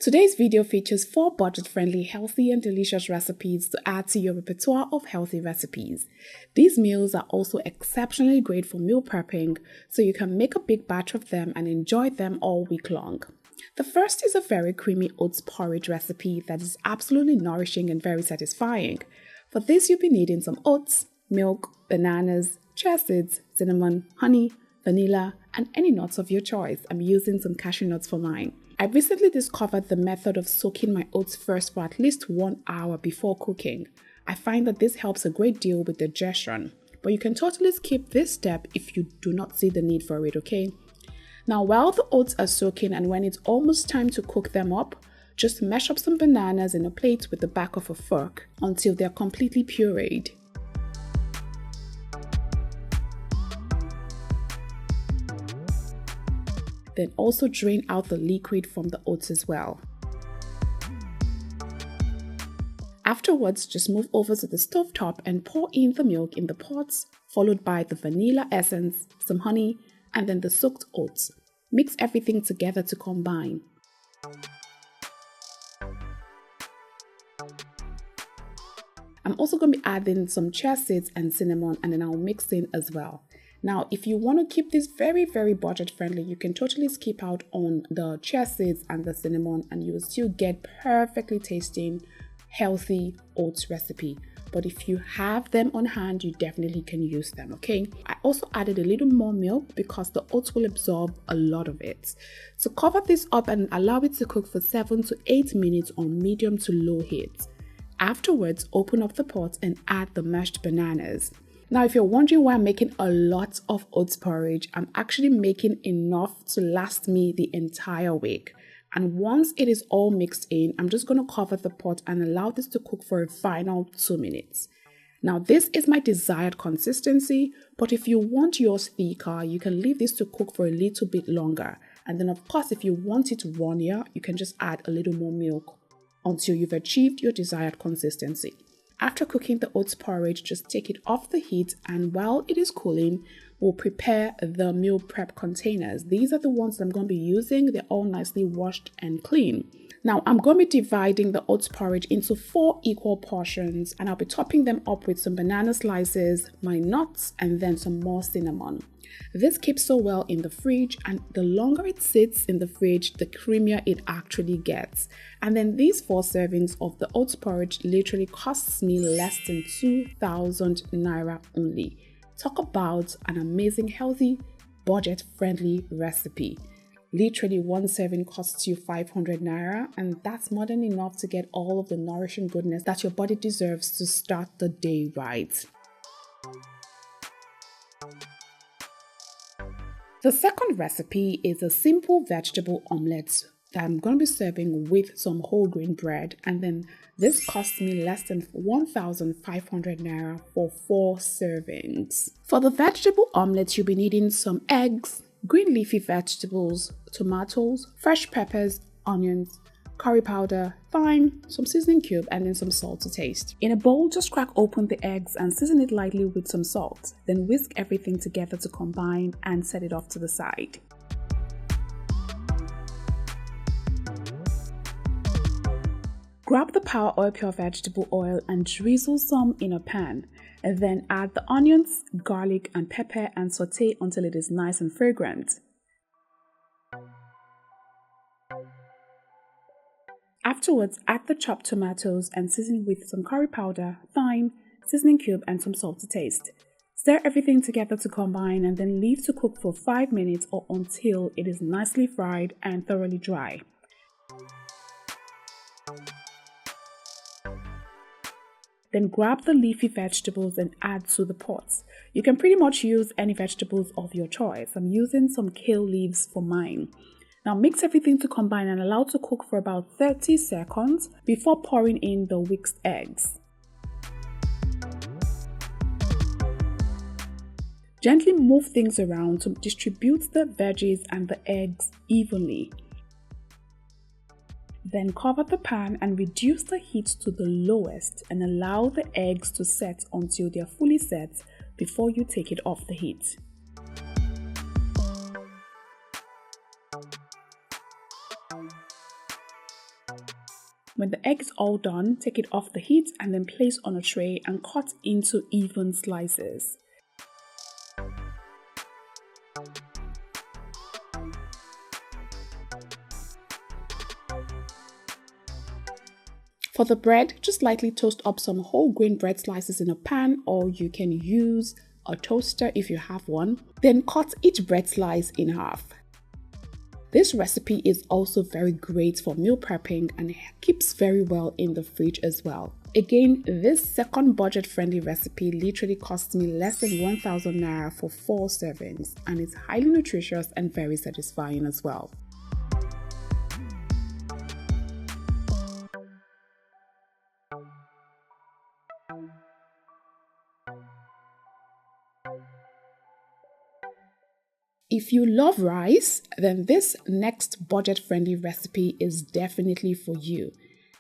Today's video features 4 budget-friendly, healthy and delicious recipes to add to your repertoire of healthy recipes. These meals are also exceptionally great for meal prepping, so you can make a big batch of them and enjoy them all week long. The first is a very creamy oats porridge recipe that is absolutely nourishing and very satisfying. For this, you'll be needing some oats, milk, bananas, chia seeds, cinnamon, honey, vanilla, and any nuts of your choice. I'm using some cashew nuts for mine. I recently discovered the method of soaking my oats first for at least 1 hour before cooking. I find that this helps a great deal with digestion, but you can totally skip this step if you do not see the need for it, okay? Now, while the oats are soaking and when it's almost time to cook them up, just mash up some bananas in a plate with the back of a fork until they're completely pureed. Then also drain out the liquid from the oats as well. Afterwards, just move over to the stovetop and pour in the milk in the pots, followed by the vanilla essence, some honey, and then the soaked oats. Mix everything together to combine. I'm also going to be adding some chia seeds and cinnamon, and then I'll mix in as well. Now, if you want to keep this very, very budget friendly, you can totally skip out on the chia seeds and the cinnamon and you will still get perfectly tasting, healthy oats recipe. But if you have them on hand, you definitely can use them, okay? I also added a little more milk because the oats will absorb a lot of it. So cover this up and allow it to cook for 7 to 8 minutes on medium to low heat. Afterwards, open up the pot and add the mashed bananas. Now, if you're wondering why I'm making a lot of oats porridge, I'm actually making enough to last me the entire week. And once it is all mixed in, I'm just going to cover the pot and allow this to cook for a final 2 minutes. Now, this is my desired consistency, but if you want yours thicker, you can leave this to cook for a little bit longer. And then, of course, if you want it runnier, you can just add a little more milk until you've achieved your desired consistency. After cooking the oats porridge, just take it off the heat, and while it is cooling, we'll prepare the meal prep containers. These are the ones that I'm going to be using. They're all nicely washed and clean. Now, I'm going to be dividing the oats porridge into 4 equal portions, and I'll be topping them up with some banana slices, my nuts, and then some more cinnamon. This keeps so well in the fridge, and the longer it sits in the fridge, the creamier it actually gets. And then these 4 servings of the oats porridge literally costs me less than 2,000 naira only. Talk about an amazing, healthy, budget-friendly recipe. Literally, 1 serving costs you 500 naira, and that's more than enough to get all of the nourishing goodness that your body deserves to start the day right. The second recipe is a simple vegetable omelette that I'm going to be serving with some whole grain bread, and then this costs me less than 1,500 naira for 4 servings. For the vegetable omelette, you'll be needing some eggs, green leafy vegetables, tomatoes, fresh peppers, onions, curry powder, thyme, some seasoning cube, and then some salt to taste. In a bowl, just crack open the eggs and season it lightly with some salt. Then whisk everything together to combine and set it off to the side. Grab the Power Oil Pure Vegetable Oil and drizzle some in a pan. And then add the onions, garlic, and pepper and saute until it is nice and fragrant. Afterwards, add the chopped tomatoes and season with some curry powder, thyme, seasoning cube, and some salt to taste. Stir everything together to combine and then leave to cook for 5 minutes or until it is nicely fried and thoroughly dry. Then grab the leafy vegetables and add to the pot. You can pretty much use any vegetables of your choice. I'm using some kale leaves for mine. Now mix everything to combine and allow to cook for about 30 seconds before pouring in the whisked eggs. Gently move things around to distribute the veggies and the eggs evenly. Then cover the pan and reduce the heat to the lowest and allow the eggs to set until they are fully set before you take it off the heat. When the egg is all done, take it off the heat and then place on a tray and cut into even slices. For the bread, just lightly toast up some whole grain bread slices in a pan, or you can use a toaster if you have one. Then cut each bread slice in half. This recipe is also very great for meal prepping and keeps very well in the fridge as well. Again, this second budget-friendly recipe literally cost me less than 1,000 naira for 4 servings, and it's highly nutritious and very satisfying as well. If you love rice, then this next budget-friendly recipe is definitely for you.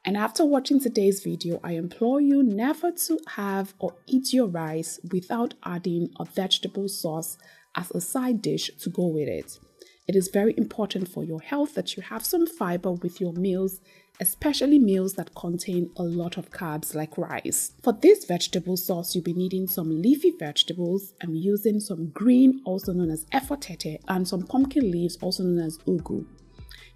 And after watching today's video, I implore you never to have or eat your rice without adding a vegetable sauce as a side dish to go with it. It is very important for your health that you have some fiber with your meals, especially meals that contain a lot of carbs like rice. For this vegetable sauce, you'll be needing some leafy vegetables. I'm using some green, also known as efotete, and some pumpkin leaves, also known as ugu.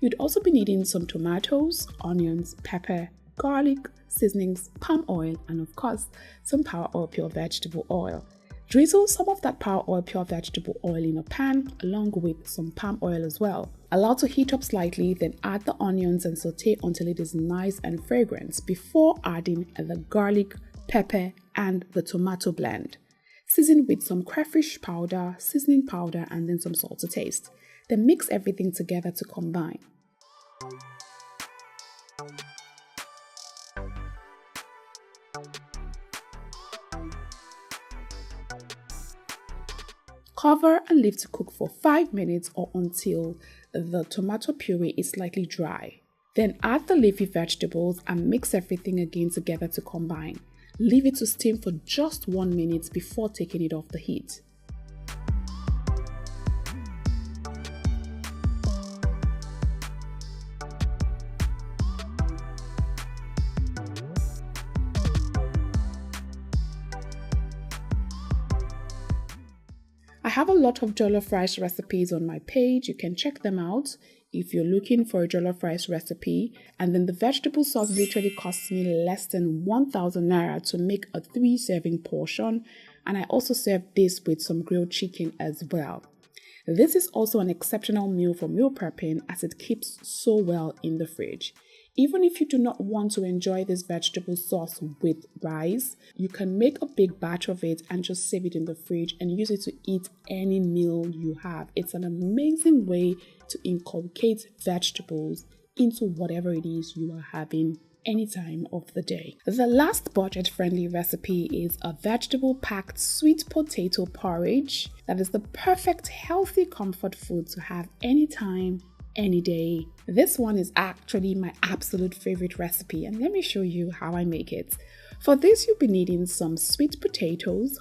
You'd also be needing some tomatoes, onions, pepper, garlic, seasonings, palm oil, and of course, some power oil pure vegetable oil. Drizzle some of that power oil pure vegetable oil in a pan along with some palm oil as well. Allow to heat up slightly, then add the onions and saute until it is nice and fragrant before adding the garlic, pepper, and the tomato blend. Season with some crayfish powder, seasoning powder, and then some salt to taste. Then mix everything together to combine. Cover and leave to cook for 5 minutes or until the tomato puree is slightly dry. Then add the leafy vegetables and mix everything again together to combine. Leave it to steam for just 1 minute before taking it off the heat. I have a lot of jollof rice recipes on my page. You can check them out if you're looking for a jollof rice recipe. And then the vegetable sauce literally costs me less than 1,000 naira to make a 3-serving portion. And I also serve this with some grilled chicken as well. This is also an exceptional meal for meal prepping as it keeps so well in the fridge. Even if you do not want to enjoy this vegetable sauce with rice, you can make a big batch of it and just save it in the fridge and use it to eat any meal you have. It's an amazing way to inculcate vegetables into whatever it is you are having any time of the day. The last budget-friendly recipe is a vegetable-packed sweet potato porridge that is the perfect healthy comfort food to have anytime, any day. This one is actually my absolute favorite recipe, and let me show you how I make it. For this, you'll be needing some sweet potatoes,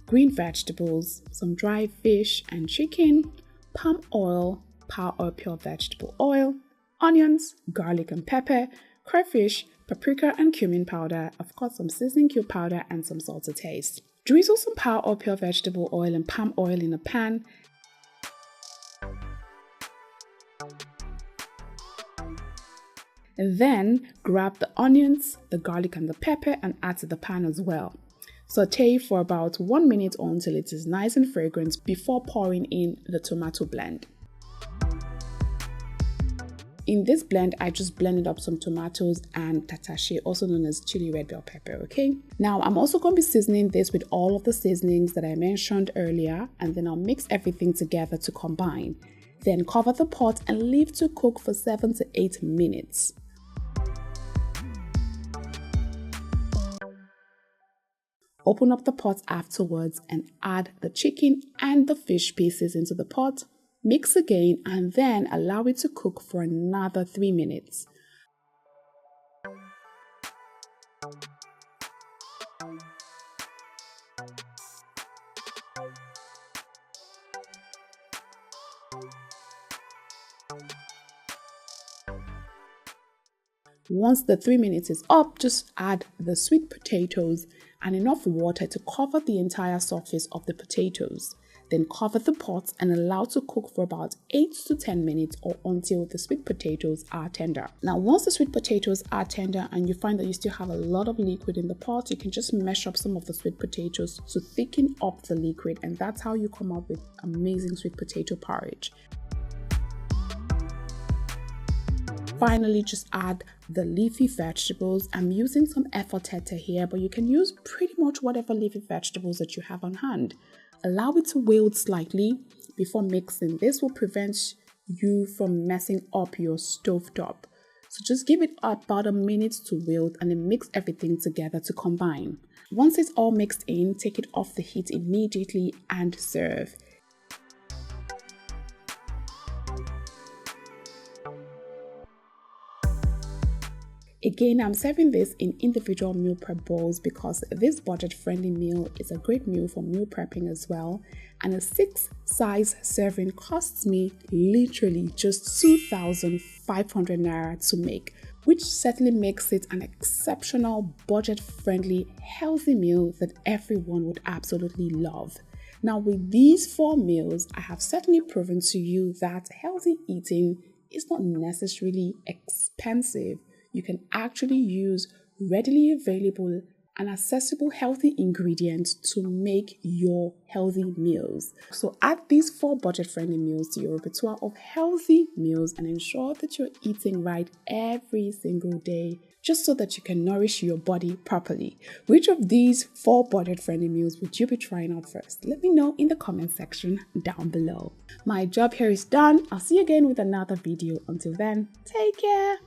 green vegetables, some dry fish and chicken, palm oil, power oil pure vegetable oil, onions, garlic and pepper, crayfish, paprika and cumin powder, of course some seasoning cube powder, and some salt to taste. Drizzle some power oil pure vegetable oil and palm oil in a pan. And then grab the onions, the garlic and the pepper and add to the pan as well. Saute for about 1 minute or until it is nice and fragrant before pouring in the tomato blend. In this blend, I just blended up some tomatoes and tatache, also known as chili red bell pepper, okay? Now, I'm also going to be seasoning this with all of the seasonings that I mentioned earlier, and then I'll mix everything together to combine. Then cover the pot and leave to cook for 7 to 8 minutes. Open up the pot afterwards and add the chicken and the fish pieces into the pot. Mix again and then allow it to cook for another 3 minutes. Once the 3 minutes is up, just add the sweet potatoes and enough water to cover the entire surface of the potatoes. Then cover the pot and allow to cook for about 8 to 10 minutes or until the sweet potatoes are tender. Now, once the sweet potatoes are tender and you find that you still have a lot of liquid in the pot, you can just mash up some of the sweet potatoes to thicken up the liquid, and that's how you come up with amazing sweet potato porridge. Finally, just add the leafy vegetables. I'm using some efforteta here, but you can use pretty much whatever leafy vegetables that you have on hand. Allow it to wilt slightly before mixing. This will prevent you from messing up your stovetop. So just give it about a minute to wilt and then mix everything together to combine. Once it's all mixed in, take it off the heat immediately and serve. Again, I'm serving this in individual meal prep bowls because this budget-friendly meal is a great meal for meal prepping as well. And a 6-size serving costs me literally just 2,500 naira to make, which certainly makes it an exceptional budget-friendly healthy meal that everyone would absolutely love. Now, with these 4 meals, I have certainly proven to you that healthy eating is not necessarily expensive. You can actually use readily available and accessible healthy ingredients to make your healthy meals. So add these 4 budget-friendly meals to your repertoire of healthy meals and ensure that you're eating right every single day, just so that you can nourish your body properly. Which of these 4 budget-friendly meals would you be trying out first? Let me know in the comment section down below. My job here is done. I'll see you again with another video. Until then, take care.